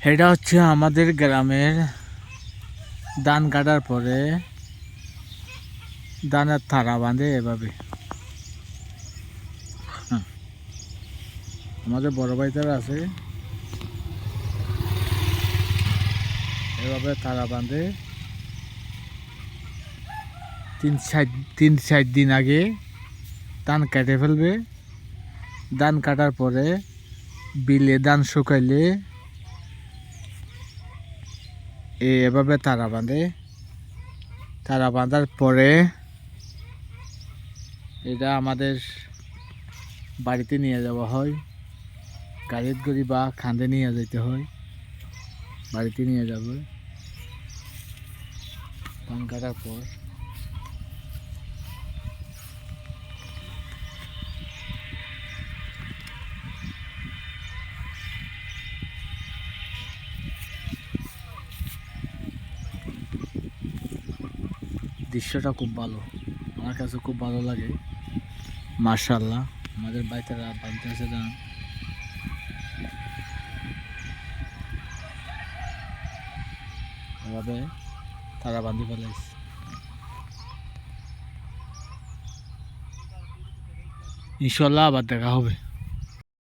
এটা হচ্ছে আমাদের গ্রামের ধান কাটার পরে ধানের থারা বাঁধে এভাবে। আমাদের বড় ভাই তারা আছে, এভাবে থারা বাঁধে। 3-4 দিন আগে ধান কেটে ফেলবে। ধান কাটার পরে বিলে ধান শুকাইলে এভাবে তারা বাঁধে। তারা বাঁধার পরে এটা আমাদের বাড়িতে নিয়ে যাওয়া হয়, গাড়ির গড়ি বা খান্দে নিয়ে যেতে হয়, বাড়িতে নিয়ে যাবে ধান কাটার পর। দৃশ্যটা খুব ভালো, আমার কাছে খুব ভালো লাগে। মাশাআল্লাহ, আমাদের বাইতেরা বাঁধতেছে ধান। এভাবে তারা বাঁধি ফেলাইছে। ইনশাল্লাহ আবার দেখা হবে।